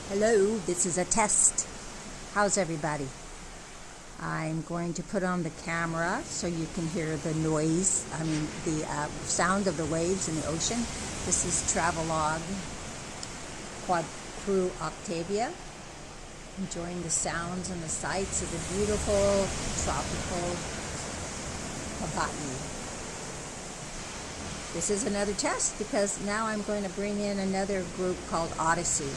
Hello, this is a test. How's everybody? I'm going to put on the camera so you can hear the noise, the sound of the waves in the ocean. This is Travelog Quad Crew Octavia, enjoying the sounds and the sights of the beautiful tropical Hawaii. This is another test because now I'm going to bring in another group called Odyssey.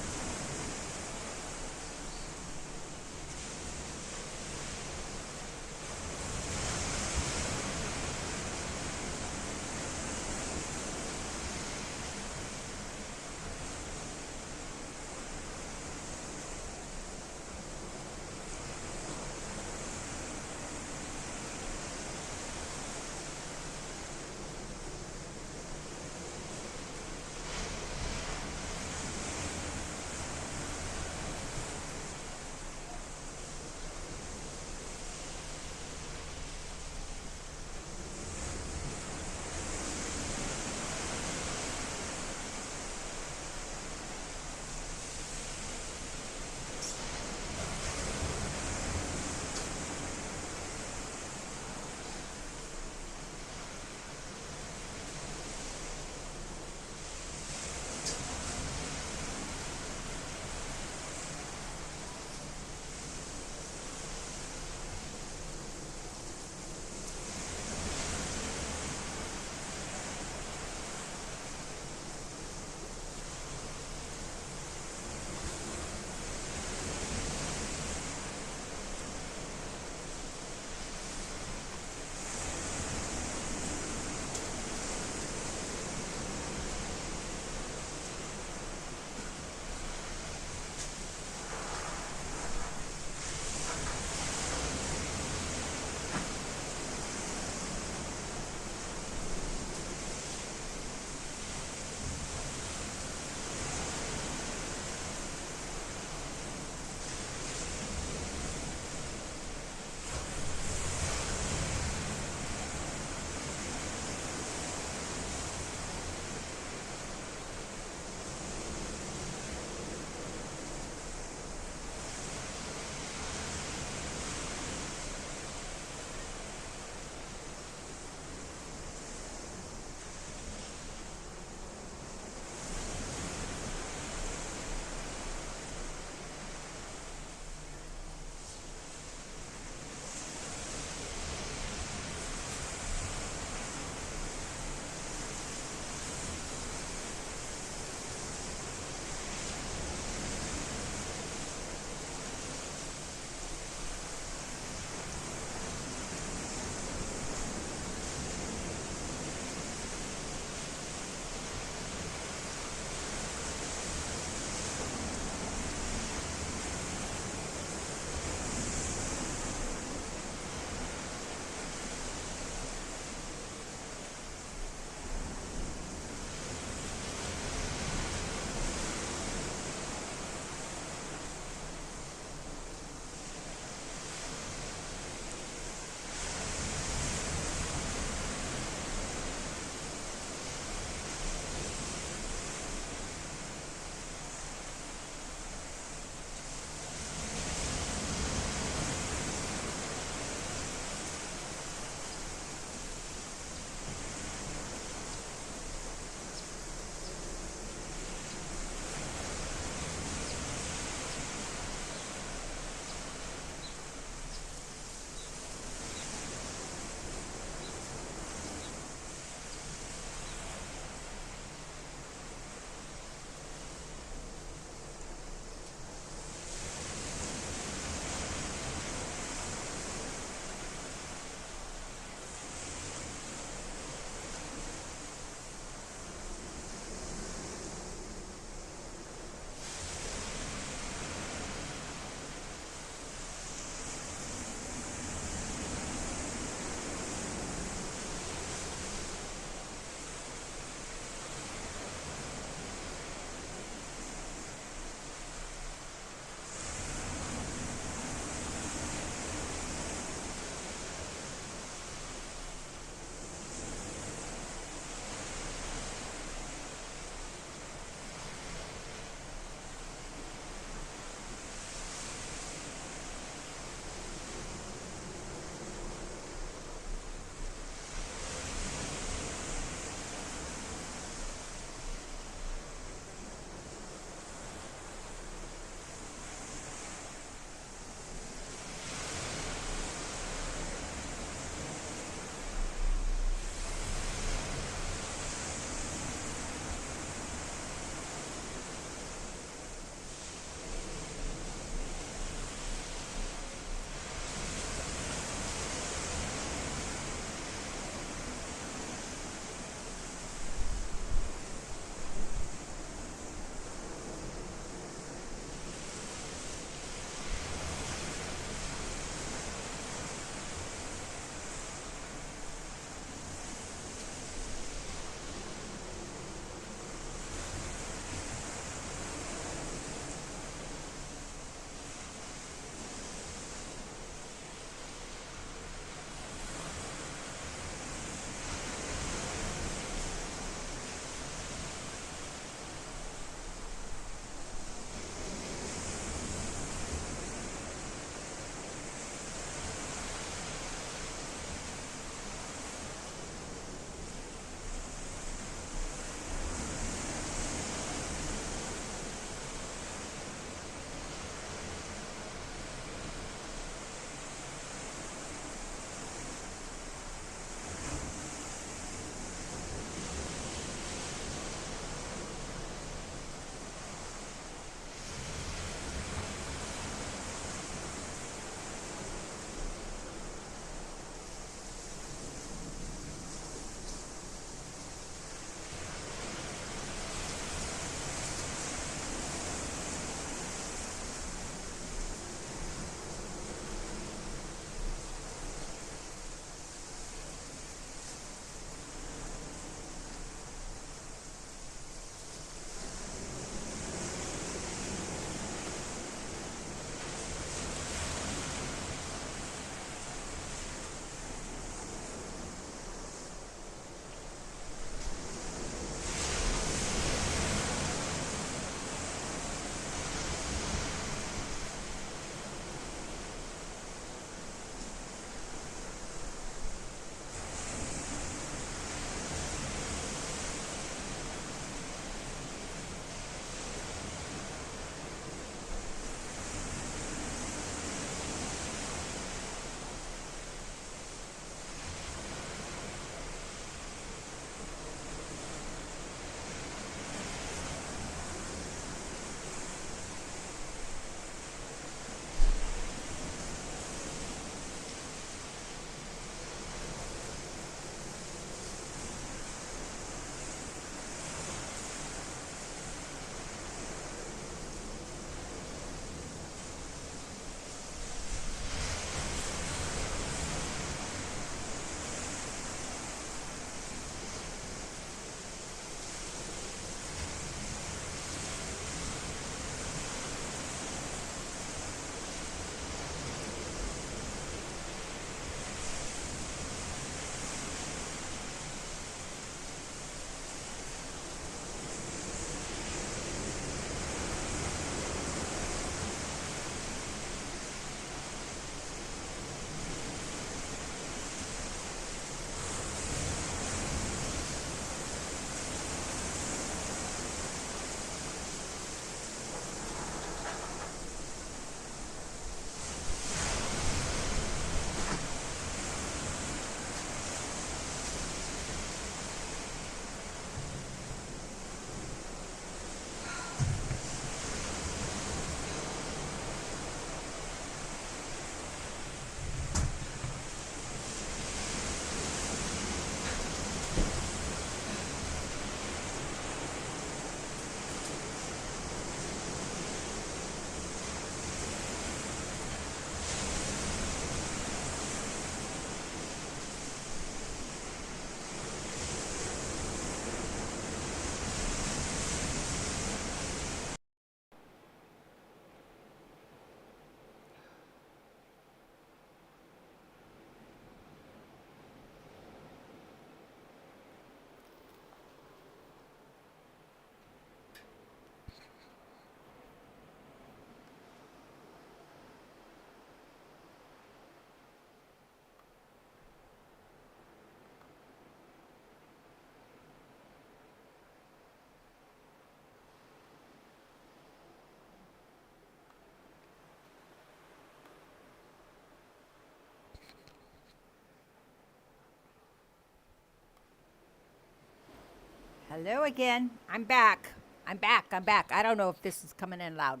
Hello again. I'm back. I'm back. I'm back. I don't know if this is coming in loud.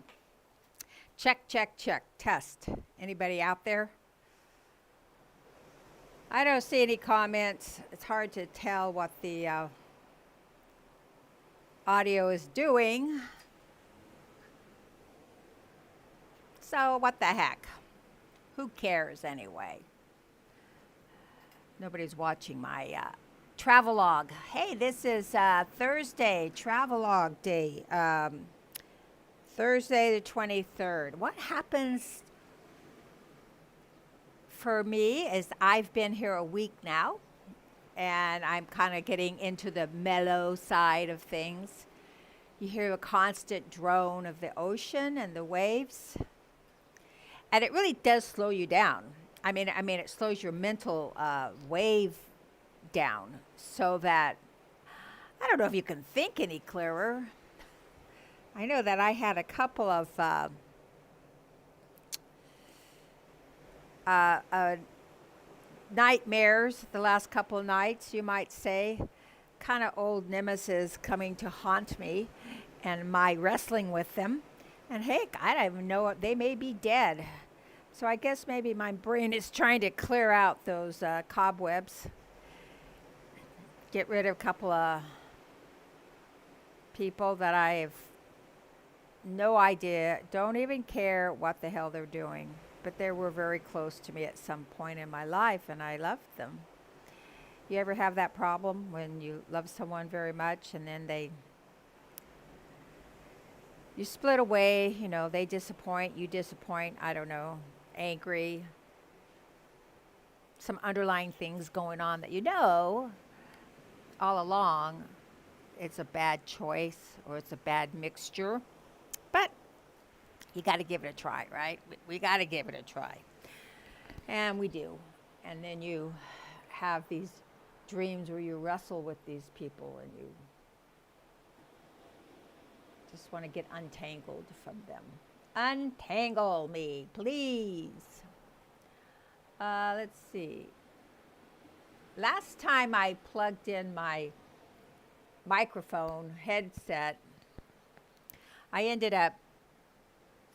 Check, check, check. Test. Anybody out there? I don't see any comments. It's hard to tell what the audio is doing. So, what the heck? Who cares anyway? Nobody's watching my travelogue. Hey, this is Thursday, travelogue day. Thursday the 23rd. What happens for me is I've been here a week now, and I'm kind of getting into the mellow side of things. You hear a constant drone of the ocean and the waves, and it really does slow you down. I mean, it slows your mental wave down so that I don't know if you can think any clearer. I know that I had a couple of nightmares the last couple of nights, you might say. Kind of old nemesis coming to haunt me and my wrestling with them. And heck, I don't even know, they may be dead. So I guess maybe my brain is trying to clear out those cobwebs. Get rid of a couple of people that I have no idea, don't even care what the hell they're doing. But they were very close to me at some point in my life, and I loved them. You ever have that problem when you love someone very much and then you split away, they disappoint, you disappoint, I don't know, angry, some underlying things going on that all along it's a bad choice or it's a bad mixture. But you got to give it a try, right? We got to give it a try. And we do. And then you have these dreams where you wrestle with these people and you just want to get untangled from them. Untangle me, please. Let's see. Last time I plugged in my microphone headset, I ended up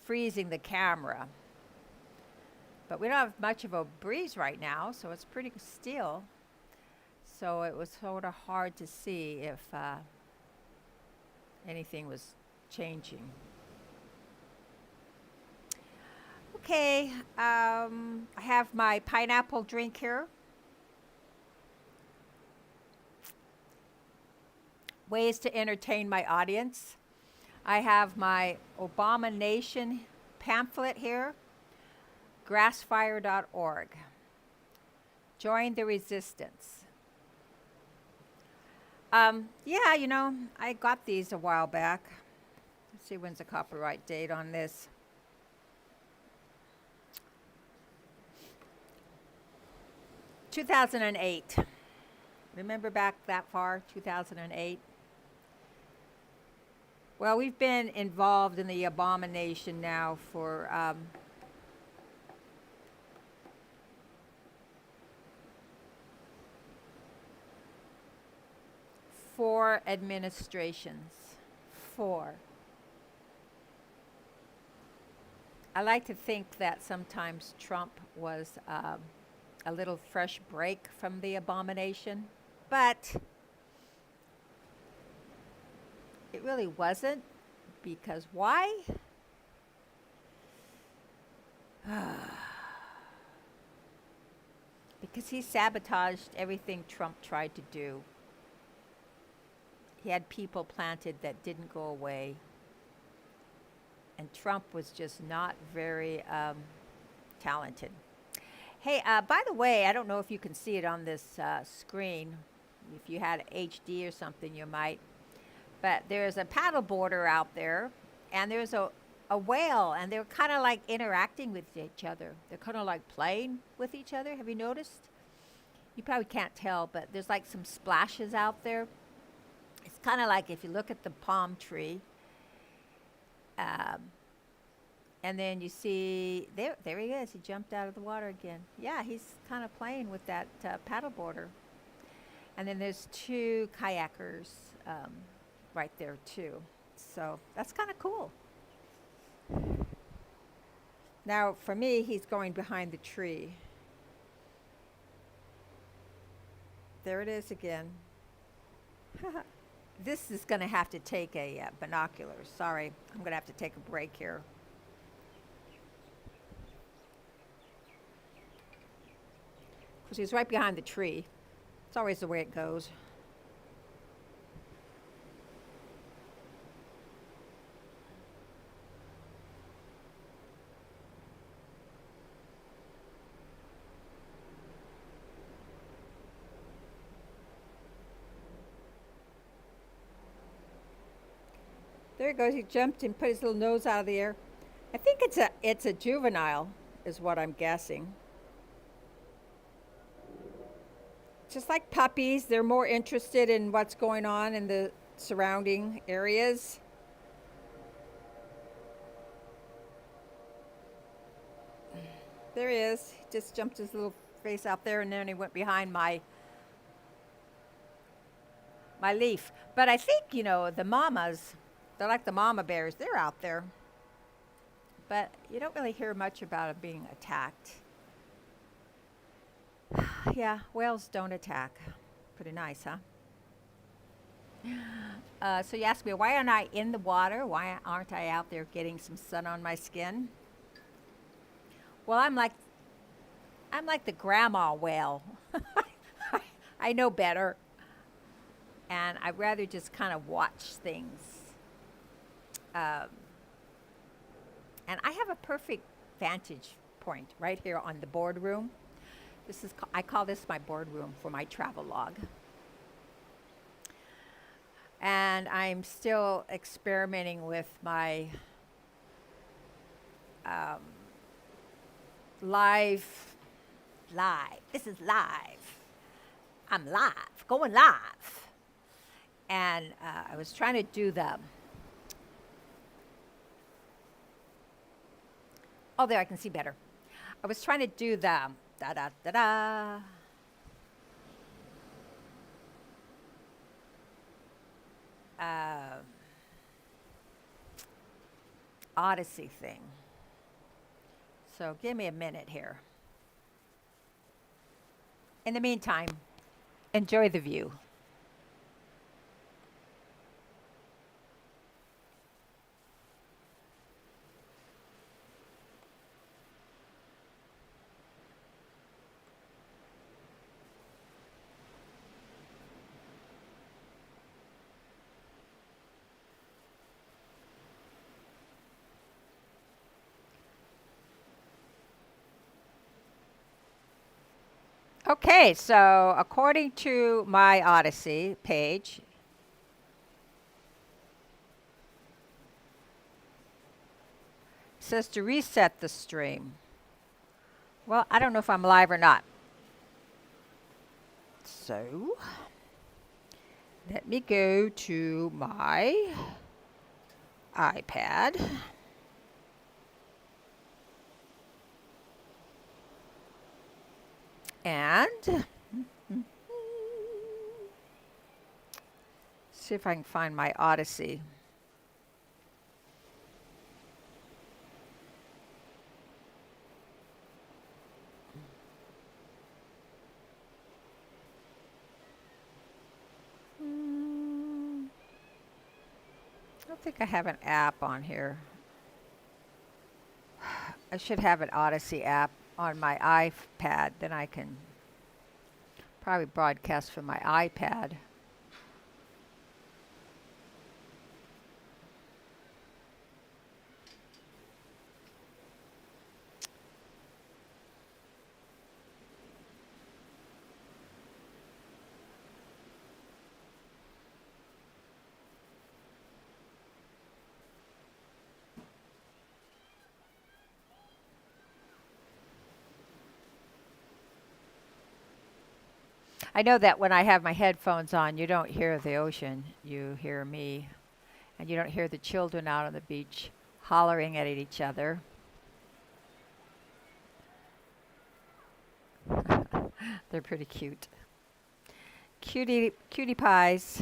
freezing the camera. But we don't have much of a breeze right now, so it's pretty still. So it was sort of hard to see if anything was changing. Okay, I have my pineapple drink here. Ways to entertain my audience. I have my Abomination pamphlet here, grassfire.org. Join the resistance. I got these a while back. Let's see when's the copyright date on this. (2008). Remember back that far, 2008? Well, we've been involved in the Abomination now for 4 administrations. 4. I like to think that sometimes Trump was a little fresh break from the Abomination, but it really wasn't, because why? Because he sabotaged everything Trump tried to do. He had people planted that didn't go away. And Trump was just not very talented. Hey, by the way, I don't know if you can see it on this screen. If you had HD or something, you might. But there's a paddleboarder out there, and there's a whale, and they're kind of like interacting with each other. They're kind of like playing with each other. Have you noticed? You probably can't tell, but there's like some splashes out there. It's kind of like if you look at the palm tree, and then you see, there he is. He jumped out of the water again. Yeah, he's kind of playing with that paddleboarder. And then there's two kayakers right there too. So that's kind of cool. Now, for me, he's going behind the tree. There it is again. This is going to have to take a binoculars. Sorry, I'm going to have to take a break here. Because he's right behind the tree. It's always the way it goes. There he goes. He jumped and put his little nose out of the air. I think it's a juvenile, is what I'm guessing. Just like puppies, they're more interested in what's going on in the surrounding areas. There he is. He just jumped his little face out there, and then he went behind my leaf. But I think, the mamas, they're like the mama bears. They're out there. But you don't really hear much about them being attacked. Yeah, whales don't attack. Pretty nice, huh? So you ask me, why aren't I in the water? Why aren't I out there getting some sun on my skin? Well, I'm like the grandma whale. I know better. And I'd rather just kind of watch things. And I have a perfect vantage point right here on the boardroom. I call this my boardroom for my travel log. And I'm still experimenting with my live. This is live. I'm live, going live. And I was trying to do the. Oh, there, I can see better. I was trying to do the da da da da. Odyssey thing. So give me a minute here. In the meantime, enjoy the view. Okay, so according to my Odyssey page, it says to reset the stream. Well, I don't know if I'm live or not. So, let me go to my iPad. And see if I can find my Odyssey. I don't think I have an app on here. I should have an Odyssey app on my iPad, then I can probably broadcast from my iPad. I know that when I have my headphones on, you don't hear the ocean, you hear me. And you don't hear the children out on the beach hollering at each other. They're pretty cute. Cutie pies.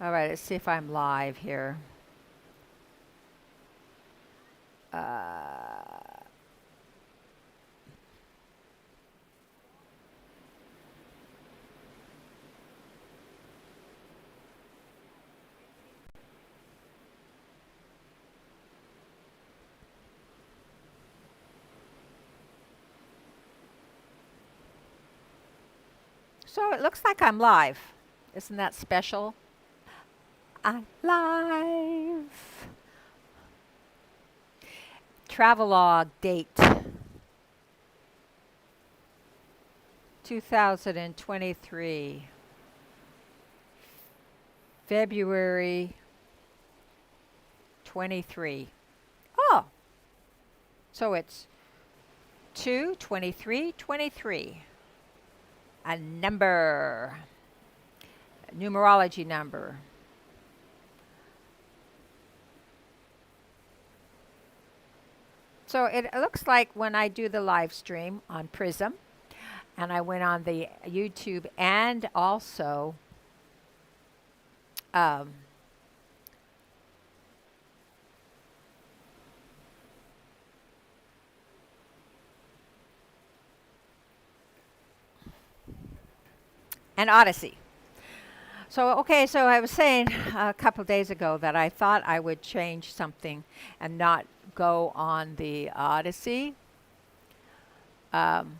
All right, let's see if I'm live here. Uh, so it looks like I'm live. Isn't that special? I'm live. Travelogue date 2023, February 23. Oh, so it's 2/23/23. A number, a numerology number. So it looks like when I do the live stream on Prism, and I went on the YouTube and also um, and Odyssey. So, okay, so I was saying a couple days ago that I thought I would change something and not go on the Odyssey. Um,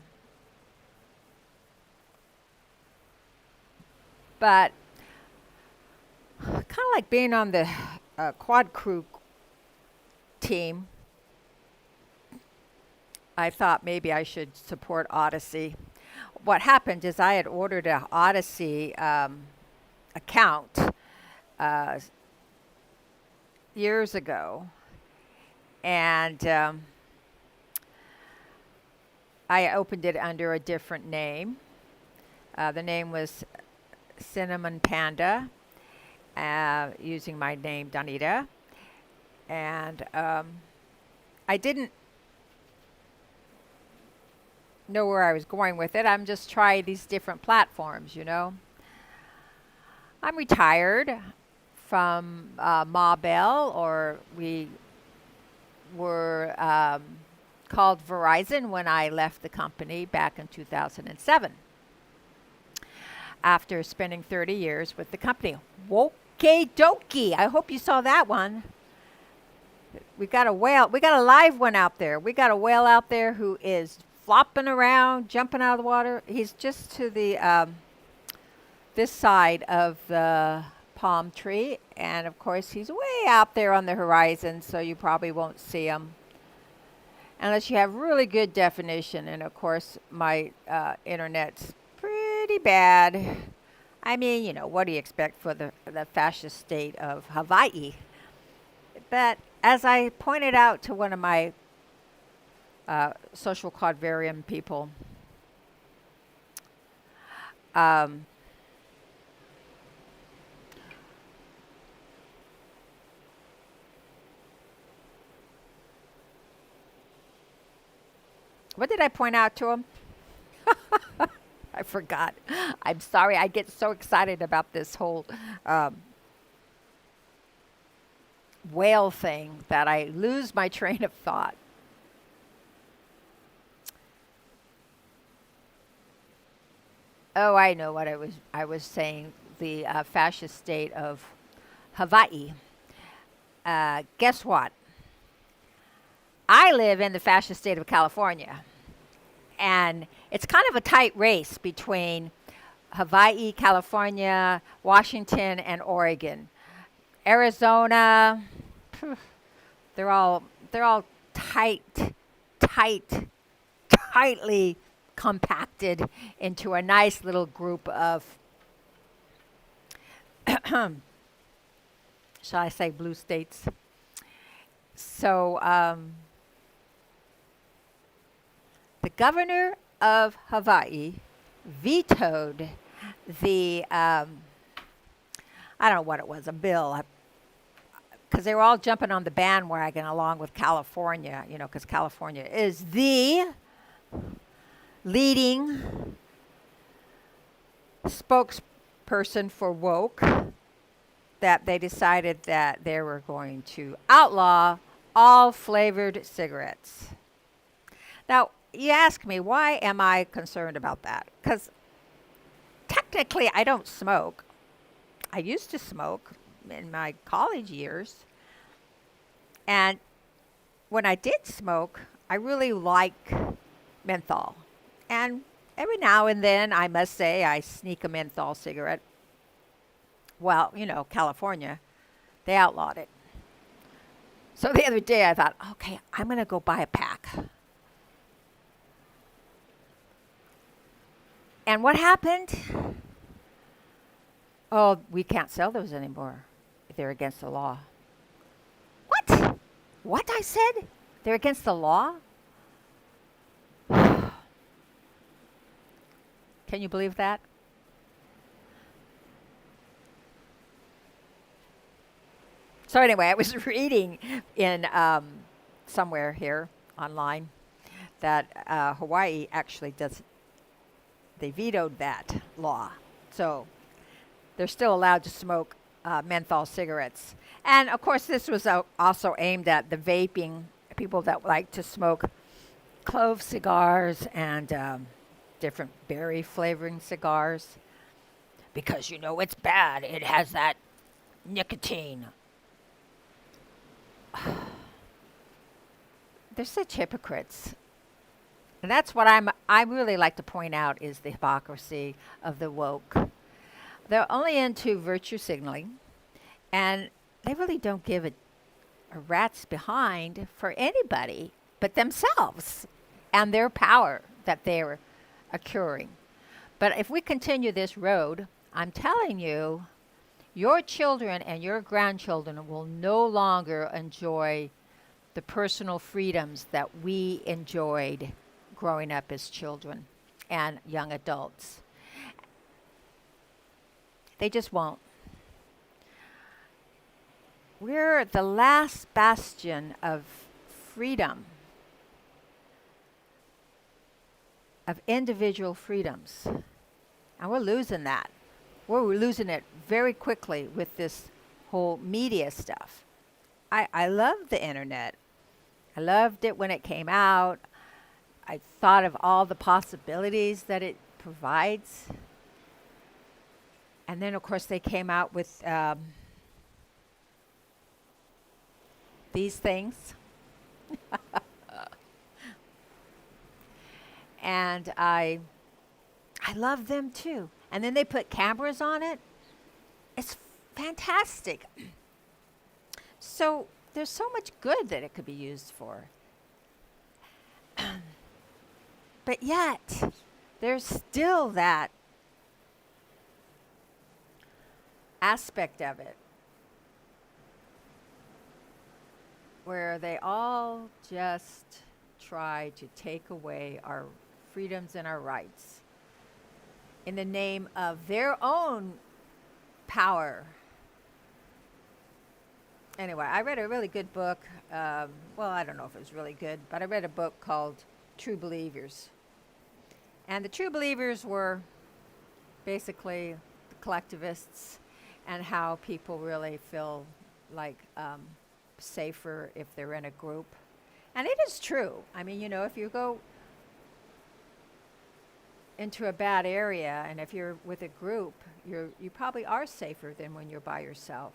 but kind of like being on the quad crew team, I thought maybe I should support Odyssey. What happened is I had ordered an Odyssey account uh, years ago, and I opened it under a different name. The name was Cinnamon Panda, using my name Donita, and I didn't know where I was going with it. I'm just trying these different platforms, you know. I'm retired from Ma Bell, or we were called Verizon when I left the company back in 2007 after spending 30 years with the company. Wokey dokey. I hope you saw that one. We got a whale. We got a live one out there. We got a whale out there who is flopping around, jumping out of the water. He's just to the this side of the palm tree, and of course he's way out there on the horizon, so you probably won't see him unless you have really good definition. And of course my internet's pretty bad. I mean, you know, what do you expect for the fascist state of Hawaii? But as I pointed out to one of my social quadrivium people, um, what did I point out to him? I forgot. I'm sorry. I get so excited about this whole whale thing that I lose my train of thought. Oh, I know what I was saying. The fascist state of Hawaii. Guess what? I live in the fascist state of California, and it's kind of a tight race between Hawaii, California, Washington, and Oregon. Arizona, they're all tight, tight, tightly compacted into a nice little group of, shall I say, blue states. So the governor of Hawaii vetoed the, I don't know what it was, a bill, because they were all jumping on the bandwagon along with California, you know, because California is the leading spokesperson for woke that they decided that they were going to outlaw all flavored cigarettes. Now, you ask me, why am I concerned about that? Because technically, I don't smoke. I used to smoke in my college years. And when I did smoke, I really like menthol. And every now and then, I must say, I sneak a menthol cigarette. Well, California, they outlawed it. So the other day, I thought, okay, I'm going to go buy a pack. And what happened? Oh, we can't sell those anymore. They're against the law. What? What I said? They're against the law? Can you believe that? So anyway, I was reading in somewhere here online that Hawaii actually they vetoed that law. So they're still allowed to smoke menthol cigarettes. And of course, this was also aimed at the vaping, people that like to smoke clove cigars and different berry flavoring cigars. Because, it's bad. It has that nicotine. They're such hypocrites. And that's what I really like to point out is the hypocrisy of the woke. They're only into virtue signaling, and they really don't give a rat's behind for anybody but themselves and their power that they're accruing. But if we continue this road, I'm telling you, your children and your grandchildren will no longer enjoy the personal freedoms that we enjoyed growing up as children and young adults. They just won't. We're the last bastion of freedom, of individual freedoms. And we're losing that. We're losing it very quickly with this whole media stuff. I love the internet. I loved it when it came out. I thought of all the possibilities that it provides. And then, of course, they came out with these things. And I love them too. And then they put cameras on it. It's fantastic. So there's so much good that it could be used for. But yet, there's still that aspect of it where they all just try to take away our freedoms and our rights in the name of their own power. Anyway, I read a really good book. Well, I don't know if it was really good, but I read a book called True Believers. And the True Believers were basically the collectivists and how people really feel like safer if they're in a group. And it is true. I mean, if you go into a bad area and if you're with a group, you probably are safer than when you're by yourself.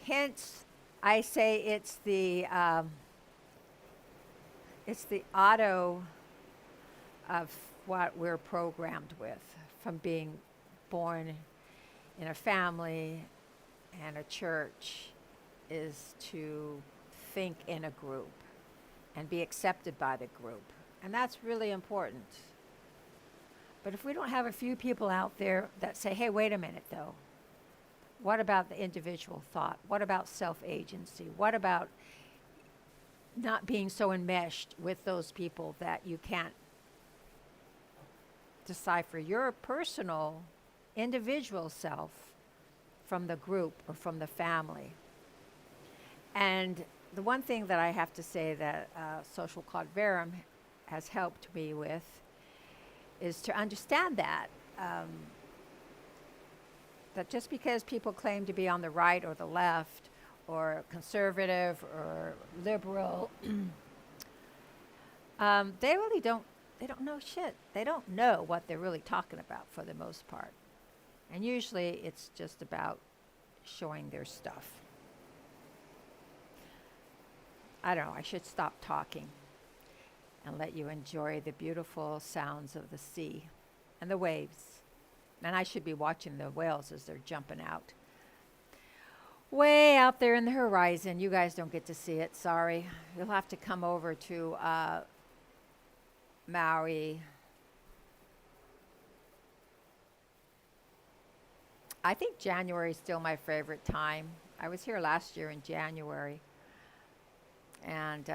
Hence, I say it's the auto of what we're programmed with from being born in a family and a church is to think in a group and be accepted by the group. And that's really important. But if we don't have a few people out there that say, hey, wait a minute though, what about the individual thought? What about self-agency? What about not being so enmeshed with those people that you can't decipher your personal, individual self from the group or from the family. And the one thing that I have to say that Social Cloud Verum has helped me with is to understand that just because people claim to be on the right or the left or conservative or liberal, they really don't know shit. They don't know what they're really talking about for the most part. And usually it's just about showing their stuff. I don't know, I should stop talking and let you enjoy the beautiful sounds of the sea and the waves. And I should be watching the whales as they're jumping out. Way out there in the horizon. You guys don't get to see it, sorry. You'll have to come over to Maui. I think January is still my favorite time. I was here last year in January. And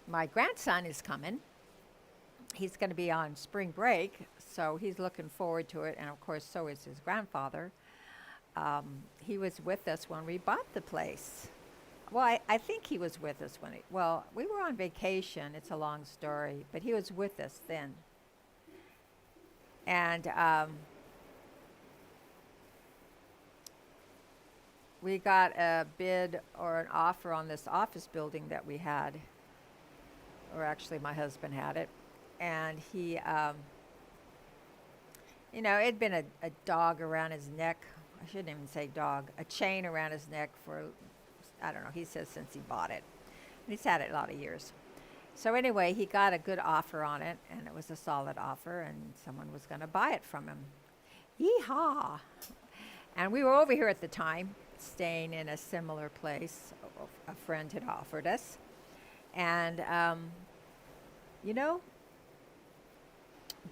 my grandson is coming. He's going to be on spring break, so he's looking forward to it. And of course, so is his grandfather. He was with us when we bought the place. Well, I think he was with us we were on vacation. It's a long story, but he was with us then. And we got a bid or an offer on this office building that we had, or actually my husband had it. And he, it'd been a dog around his neck. I shouldn't even say dog, a chain around his neck for, I don't know, he says since he bought it. And he's had it a lot of years. So anyway, he got a good offer on it, and it was a solid offer, and someone was going to buy it from him. Yeehaw! And we were over here at the time, staying in a similar place. A friend had offered us. And,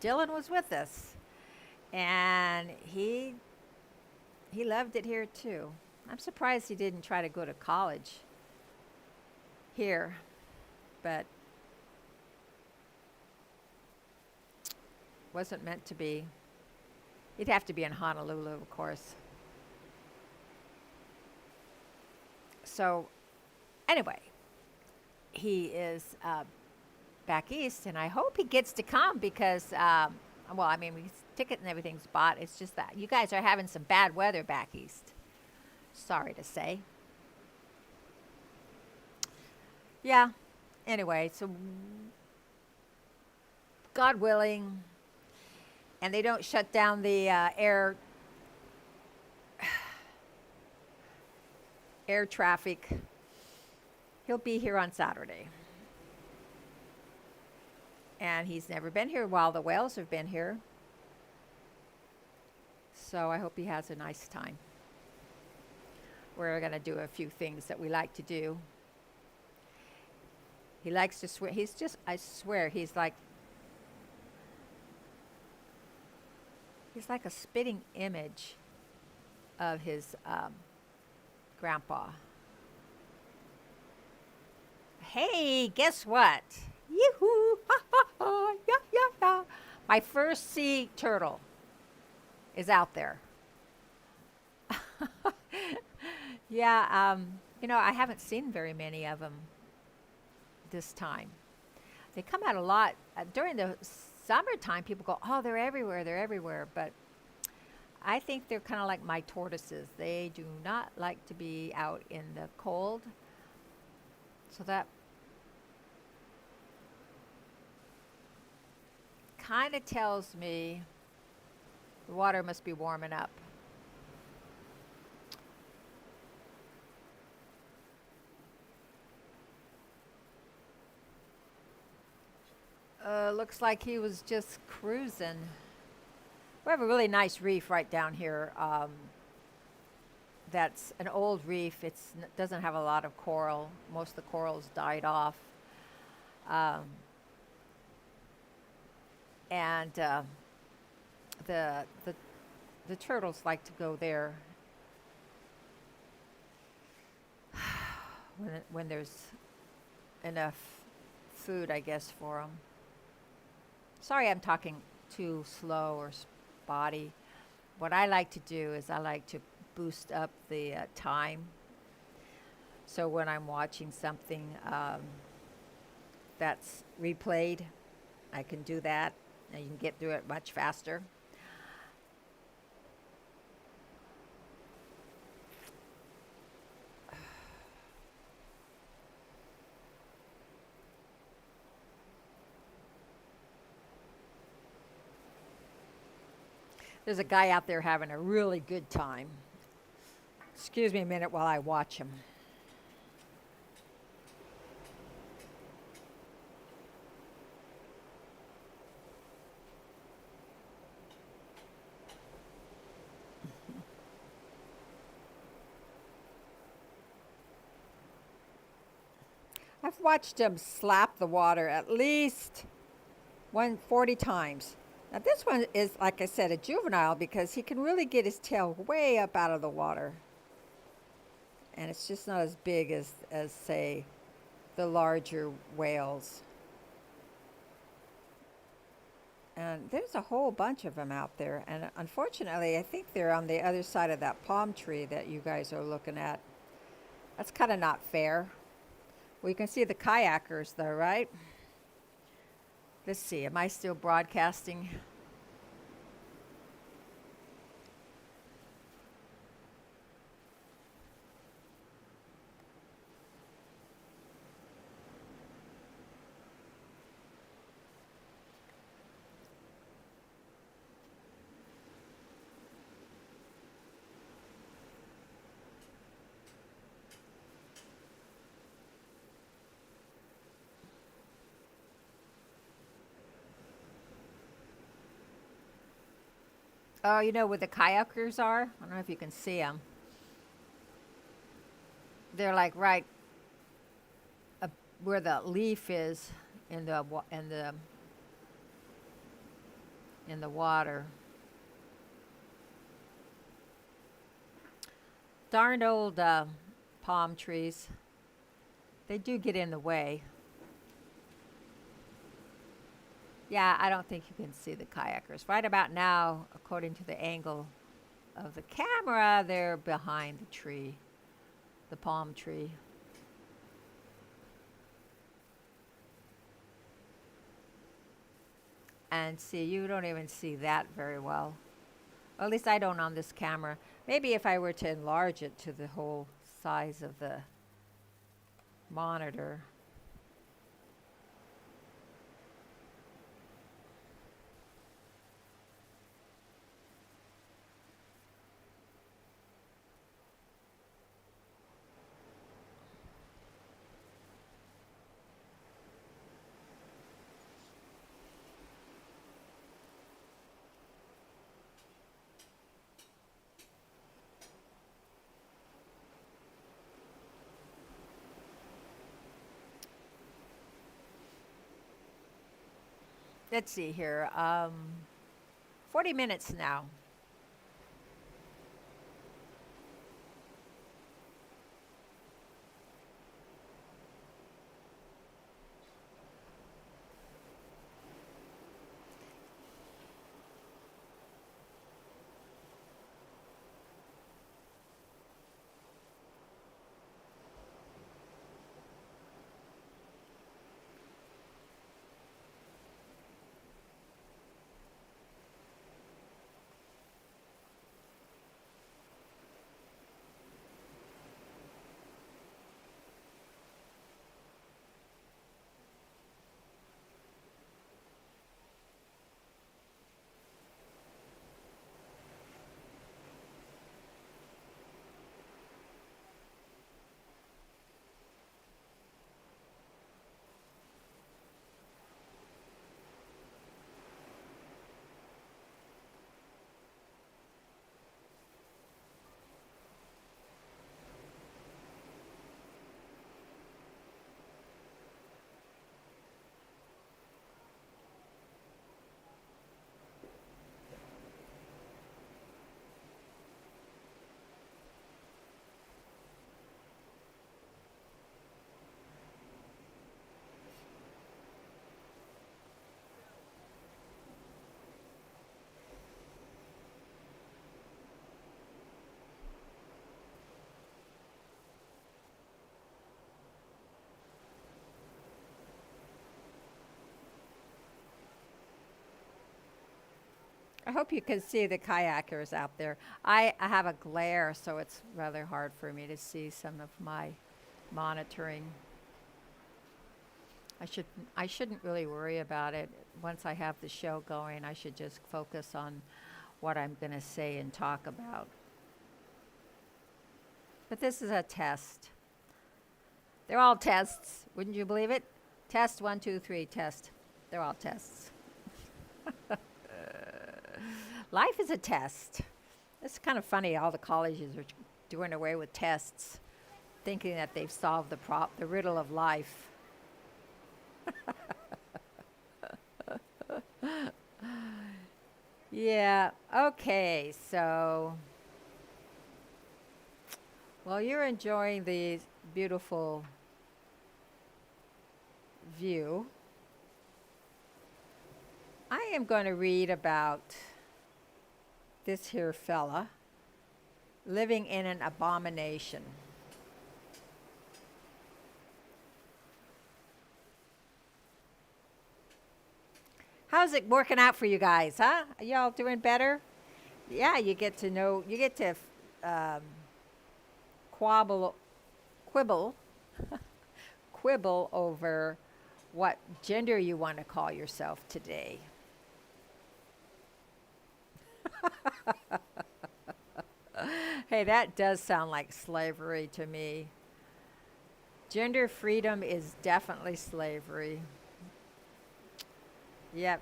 Dylan was with us. And he loved it here too. I'm surprised he didn't try to go to college here. But wasn't meant to be. He'd have to be in Honolulu, of course. So, anyway, he is back east, and I hope he gets to come because, his ticket and everything's bought. It's just that you guys are having some bad weather back east. Sorry to say. Yeah, anyway, so God willing, and they don't shut down the air traffic, he'll be here on Saturday. And he's never been here while the whales have been here. So I hope he has a nice time. We're going to do a few things that we like to do. He likes to swear. I swear, he's like a spitting image of his grandpa. Hey, guess what? Yoo-hoo! Ha, ha, ha! Yeah, yeah, yeah! My first sea turtle is out there. Yeah, I haven't seen very many of them this time. They come out a lot. During the summertime, people go, oh, they're everywhere. But I think they're kind of like my tortoises. They do not like to be out in the cold. So that kind of tells me the water must be warming up. Looks like he was just cruising. We have a really nice reef right down here. That's an old reef. It doesn't have a lot of coral. Most of the corals died off. And the turtles like to go there when there's enough food, I guess, for them. Sorry, I'm talking too slow or spotty. What I like to do is I like to boost up the time. So when I'm watching something that's replayed, I can do that, and you can get through it much faster. There's a guy out there having a really good time. Excuse me a minute while I watch him. I've watched him slap the water at least 140 times. Now this one is, like I said, a juvenile because he can really get his tail way up out of the water. And it's just not as big as say, the larger whales. And there's a whole bunch of them out there. And unfortunately, I think they're on the other side of that palm tree that you guys are looking at. That's kind of not fair. Well, you can see the kayakers though, right? Let's see, am I still broadcasting? Oh, you know where the kayakers are? I don't know if you can see them. They're like right where the leaf is in the water. Darn old palm trees. They do get in the way. Yeah, I don't think you can see the kayakers. Right about now, according to the angle of the camera, they're behind the tree, the palm tree. And see, you don't even see that very well. Well, at least I don't on this camera. Maybe if I were to enlarge it to the whole size of the monitor. Let's see here. 40 minutes now. I hope you can see the kayakers out there. I have a glare, so it's rather hard for me to see some of my monitoring. I shouldn't really worry about it. Once I have the show going, I should just focus on what I'm going to say and talk about. But this is a test. They're all tests. Wouldn't you believe it? Test 1, 2, 3, test. They're all tests. Life is a test. It's kind of funny. All the colleges are doing away with tests, thinking that they've solved the riddle of life. Yeah. Okay. So, while you're enjoying the beautiful view, I am going to read about this here fella living in an abomination. How's it working out for you guys, huh? Are y'all doing better? Yeah, you get to um, quibble, quibble, quibble over what gender you want to call yourself today. Hey, that does sound like slavery to me. Gender freedom is definitely slavery. Yep,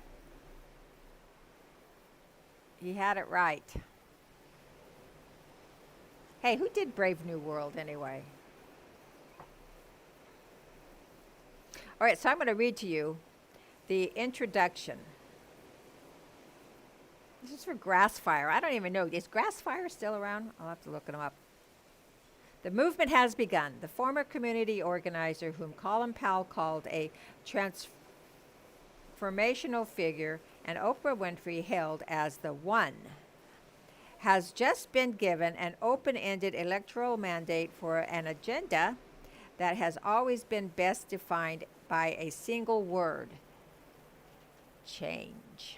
he had it right. Hey, who did Brave New World anyway? All right, so I'm going to read to you the introduction. This is for Grassfire. I don't even know. Is Grassfire still around? I'll have to look them up. The movement has begun. The former community organizer, whom Colin Powell called a transformational figure and Oprah Winfrey hailed as the one, has just been given an open-ended electoral mandate for an agenda that has always been best defined by a single word: change.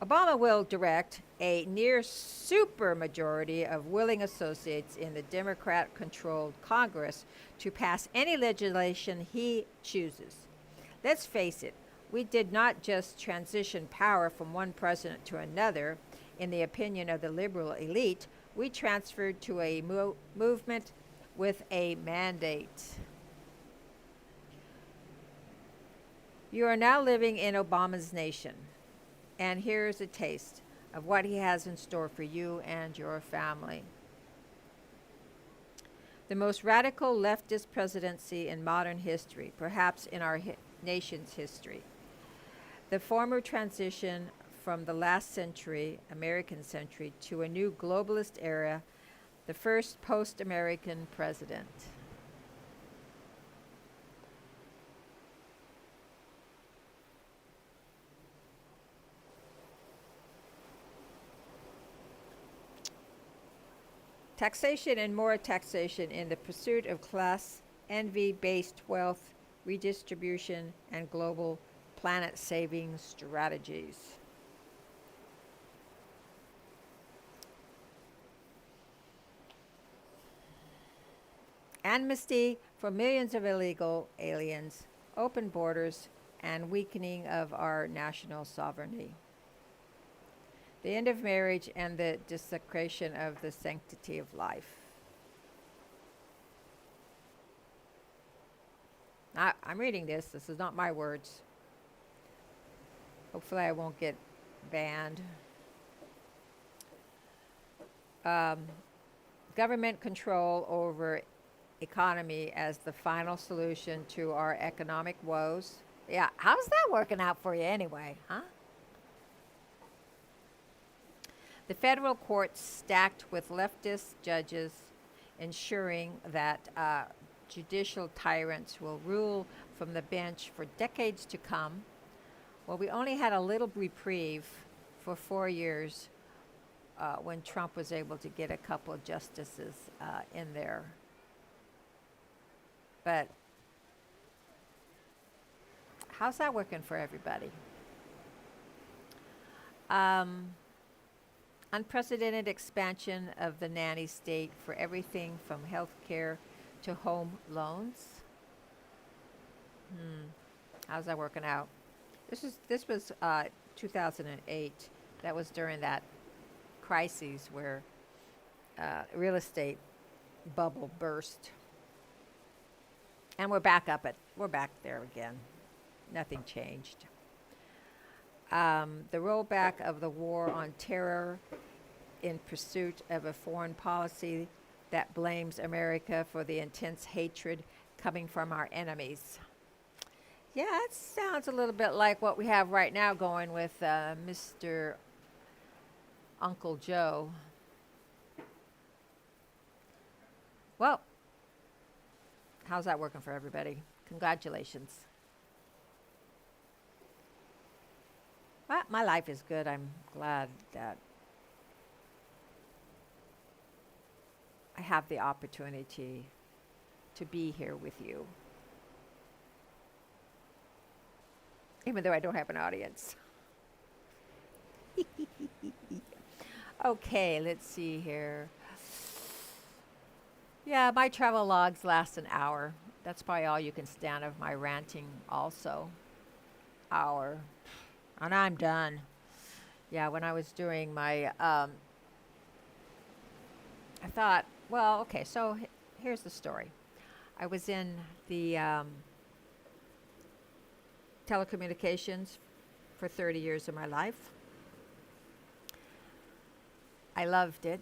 Obama will direct a near supermajority of willing associates in the Democrat-controlled Congress to pass any legislation he chooses. Let's face it, we did not just transition power from one president to another. In the opinion of the liberal elite, we transferred to a movement with a mandate. You are now living in Obama's nation. And here's a taste of what he has in store for you and your family. The most radical leftist presidency in modern history, perhaps in our nation's history. The former transition from the last century, American century, to a new globalist era, the first post-American president. Taxation and more taxation in the pursuit of class envy-based wealth redistribution and global planet-saving strategies. Amnesty for millions of illegal aliens, open borders, and weakening of our national sovereignty. The end of marriage and the desecration of the sanctity of life. I'm reading this. This is not my words. Hopefully I won't get banned. Government control over economy as the final solution to our economic woes. Yeah, how's that working out for you anyway, huh? The federal courts stacked with leftist judges, ensuring that judicial tyrants will rule from the bench for decades to come. Well, we only had a little reprieve for 4 years when Trump was able to get a couple of justices in there. But How's that working for everybody? Um, Unprecedented expansion of the nanny state for everything from health care to home loans. How's that working out? This was 2008. That was during that crisis where real estate bubble burst, and we're back there again. Nothing changed. The rollback of the war on terror in pursuit of a foreign policy that blames America for the intense hatred coming from our enemies. Yeah, it sounds a little bit like what we have right now going with Mr. Uncle Joe. Well, how's that working for everybody? Congratulations. Well, my life is good. I'm glad that I have the opportunity to be here with you, even though I don't have an audience. Okay, let's see here. Yeah, my travel logs last an hour. That's probably all you can stand of my ranting also. Hour. And I'm done. Yeah, when I was doing my, I thought, well, okay, so here's the story. I was in the telecommunications for 30 years of my life. I loved it.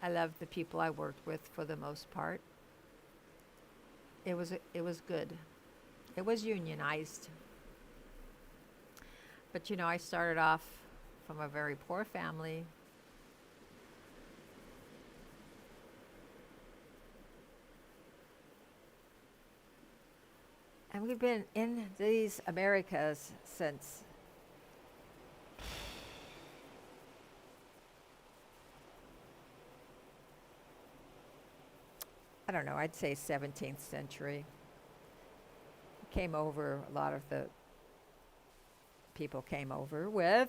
I loved the people I worked with for the most part. It was good. It was unionized. But I started off from a very poor family. And we've been in these Americas since I don't know, I'd say 17th century. Came over, a lot of the people came over with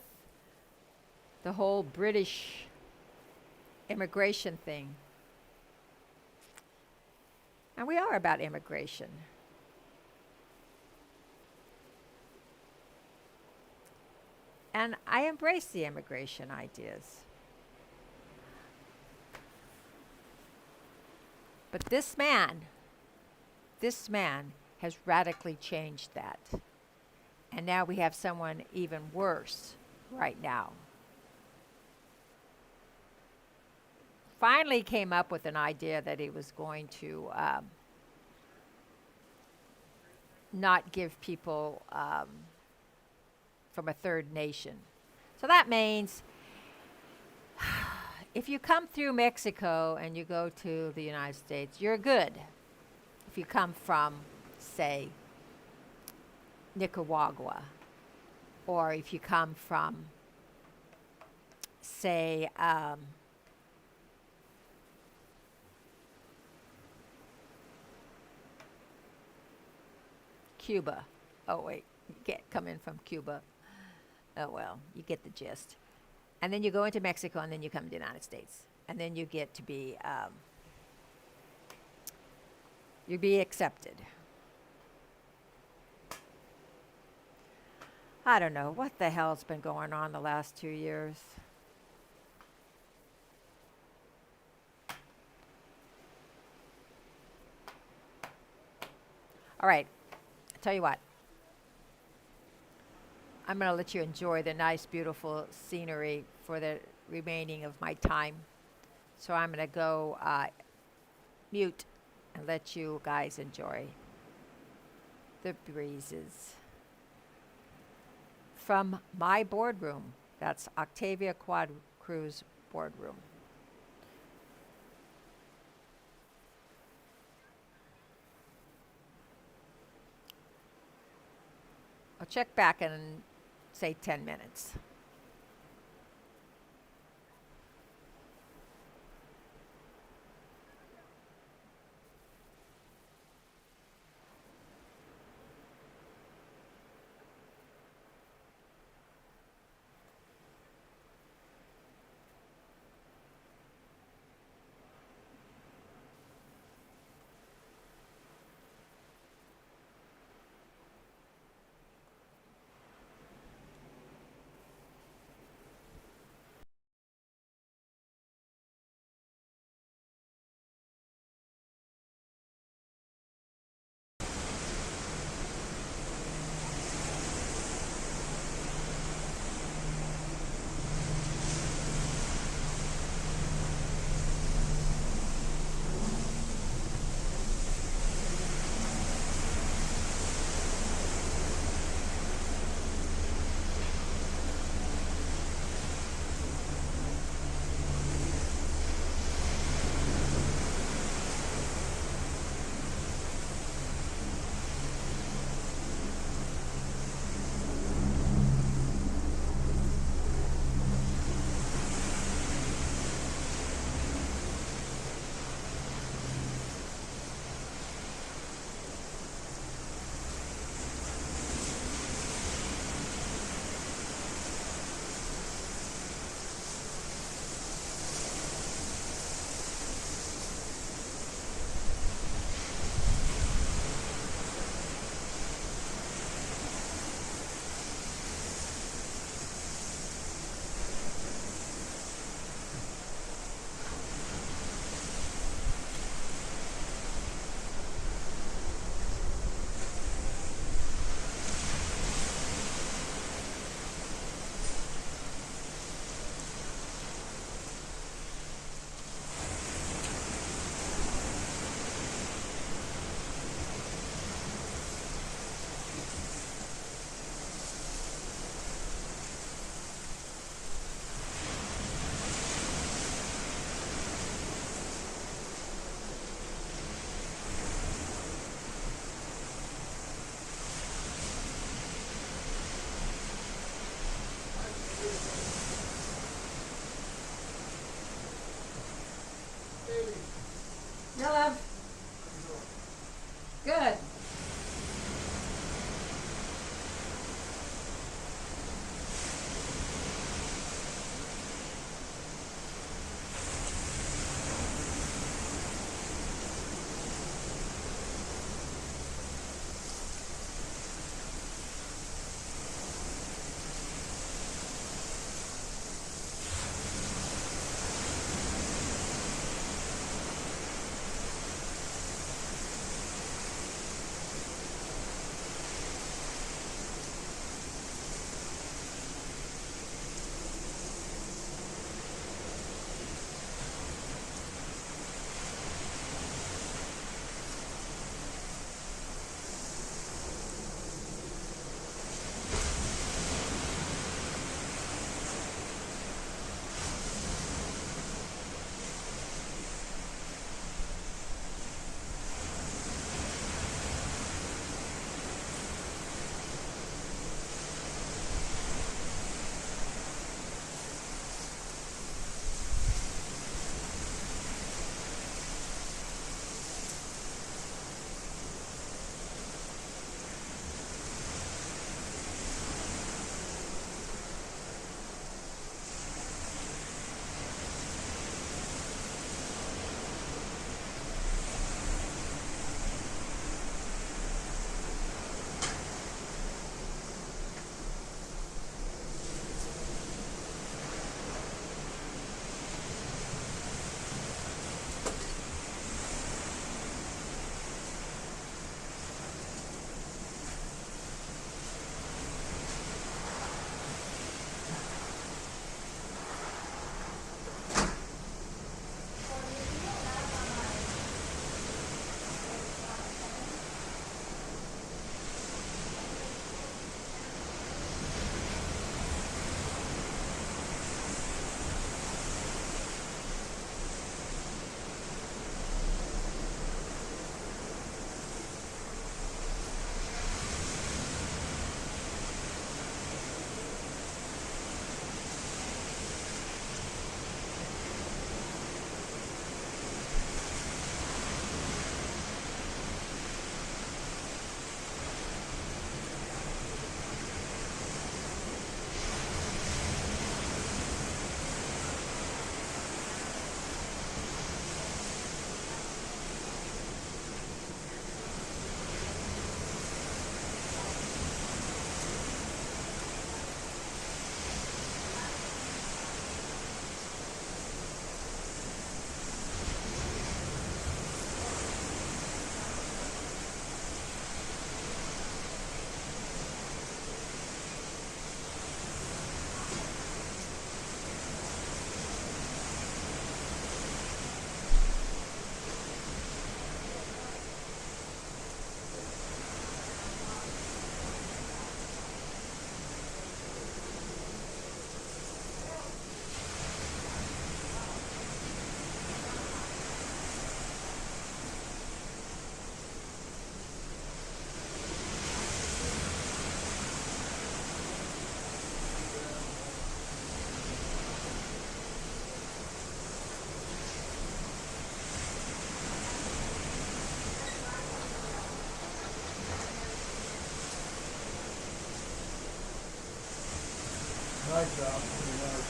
the whole British immigration thing. And we are about immigration. And I embrace the immigration ideas. But this man has radically changed that. And now we have someone even worse right now. Finally came up with an idea that he was going to not give people from a third nation. So that means if you come through Mexico and you go to the United States, you're good. If you come from, say, Nicaragua, or if you come from, say, Cuba. Oh, wait, you can't come in from Cuba. Oh, well, you get the gist. And then you go into Mexico, and then you come to the United States. And then you get to be, you'll be accepted. I don't know. What the hell's been going on the last 2 years? All right. I'll tell you what. I'm going to let you enjoy the nice, beautiful scenery for the remaining of my time. So I'm going to go mute and let you guys enjoy the breezes. From my boardroom, that's Octavia Quad Cruise boardroom. I'll check back in, say, 10 minutes. Tide drop pretty hard.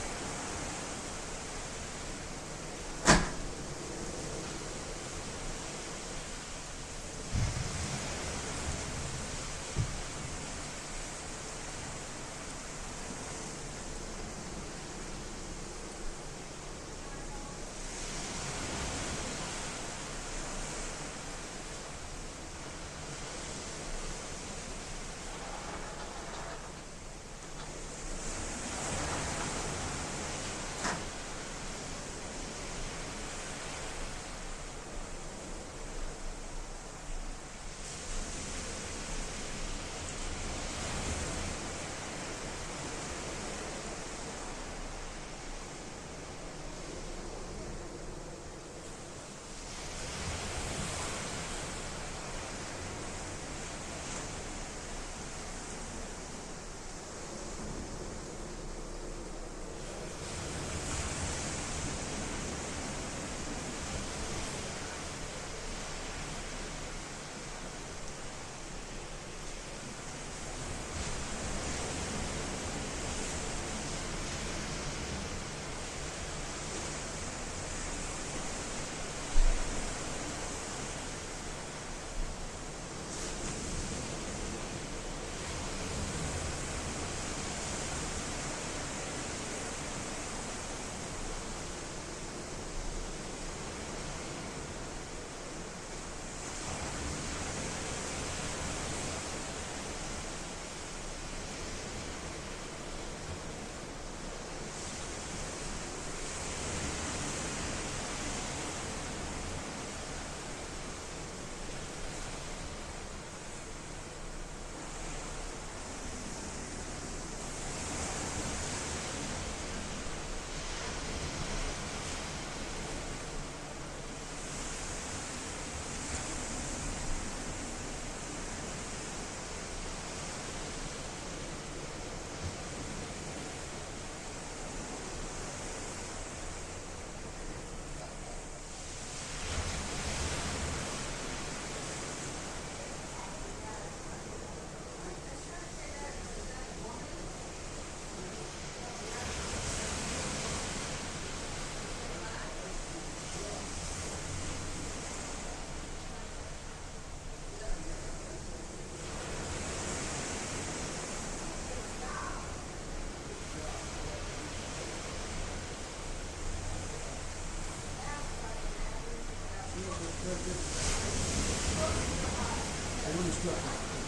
I wouldn't strike it.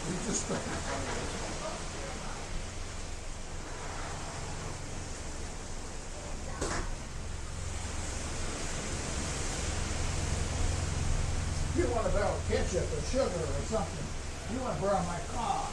We just struck it. You want a barrel of ketchup or sugar or something. You want to burn my car.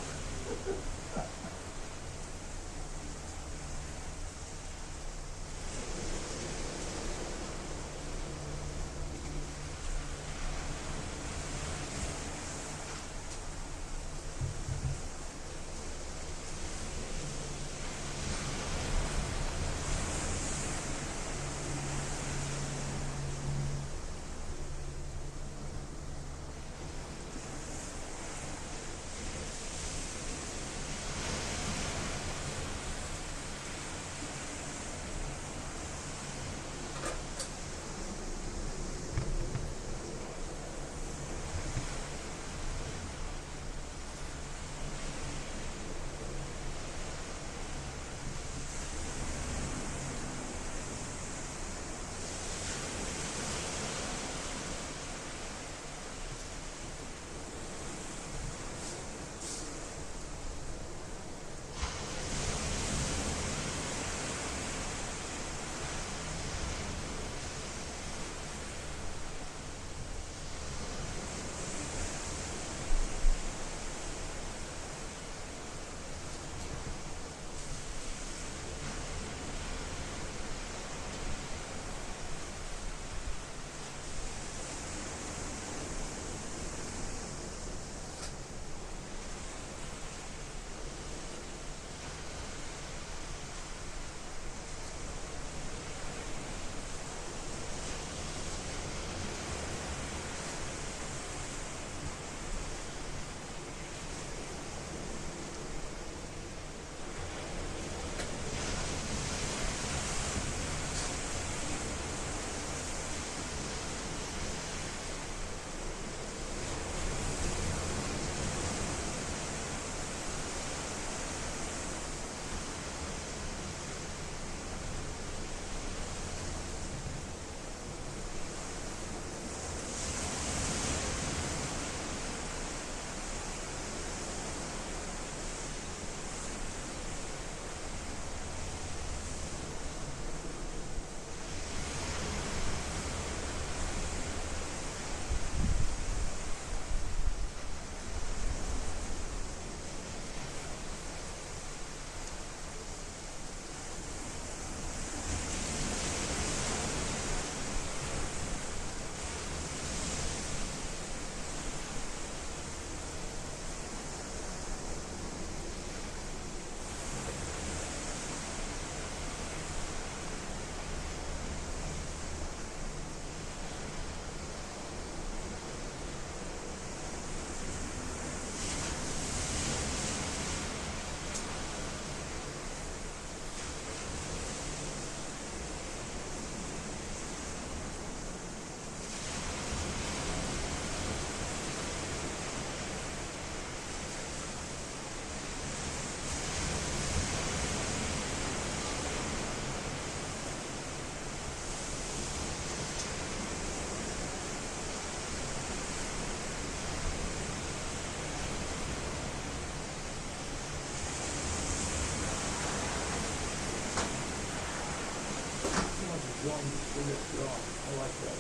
going with this dog. I like that.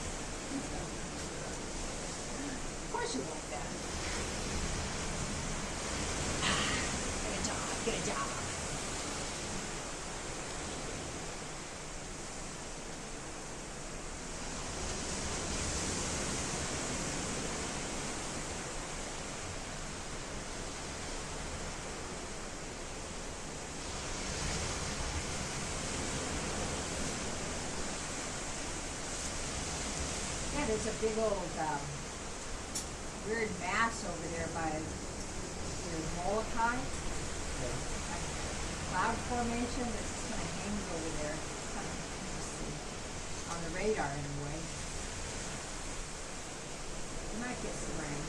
Of course you like that. Get a job, get a job. Yeah, there's a big old weird mass over there by your Molokai. Like cloud formation that's just kind of hangs over there. Kind of interesting. On the radar anyway. You might get some rain.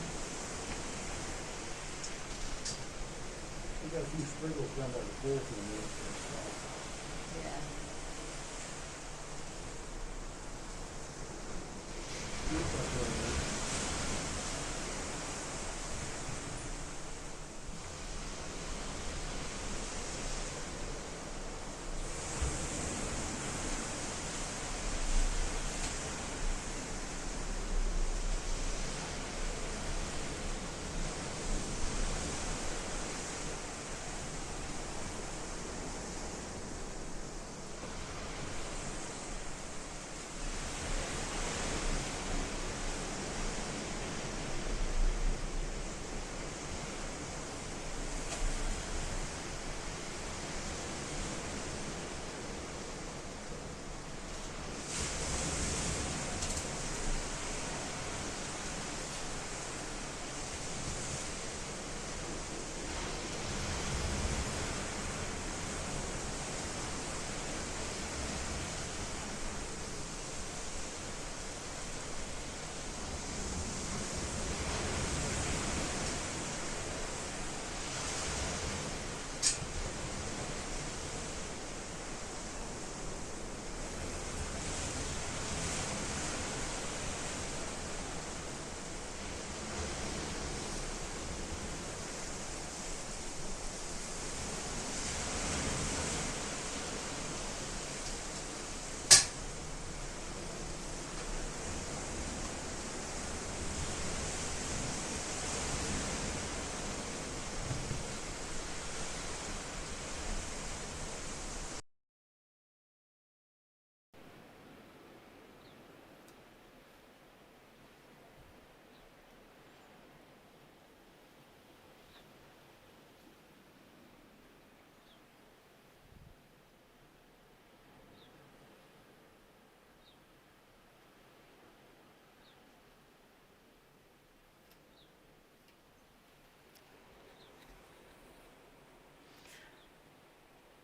We got a few sprinkles down by the pool for the minute. Yeah.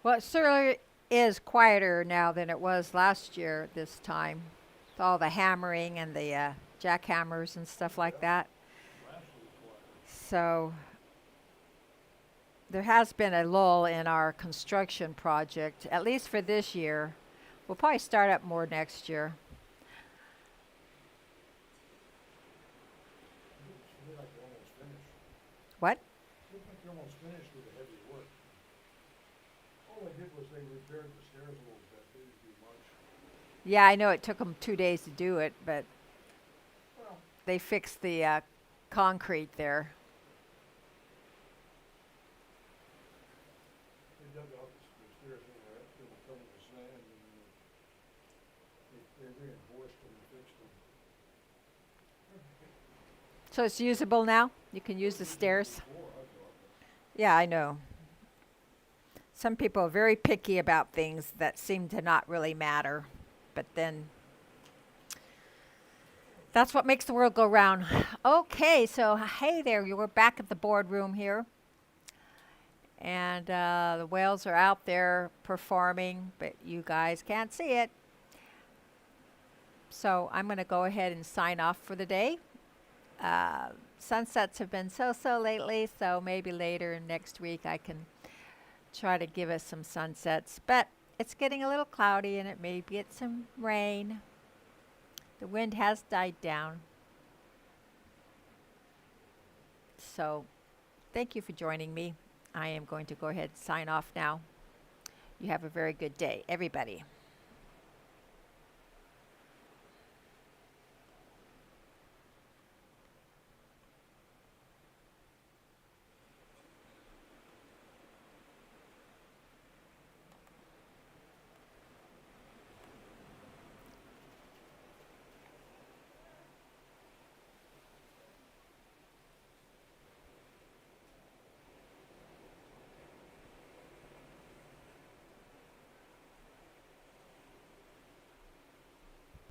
Well, it certainly is quieter now than it was last year at this time. With all the hammering and the jackhammers and stuff like that. So there has been a lull in our construction project, at least for this year. We'll probably start up more next year. Seems like they're almost finished. What? Seems like they're almost finished with the heavy work. All they did was they repaired the stairs a little bit. They didn't do much. Yeah, I know it took them 2 days to do it, but Well, they fixed the concrete there. they dug out the stairs in there, they were covered with sand, and they reinforced them and fixed them. So it's usable now? You can use the stairs? Before, I thought, Yeah, I know. Some people are very picky about things that seem to not really matter. But then that's what makes the world go round. Okay, so hey there, you were back at the boardroom here. And the whales are out there performing, but you guys can't see it. So I'm going to go ahead and sign off for the day. Sunsets have been so lately, so maybe later next week I can try to give us some sunsets. But it's getting a little cloudy and it may get some rain. The wind has died down. So thank you for joining me. I am going to go ahead and sign off now. You have a very good day, everybody.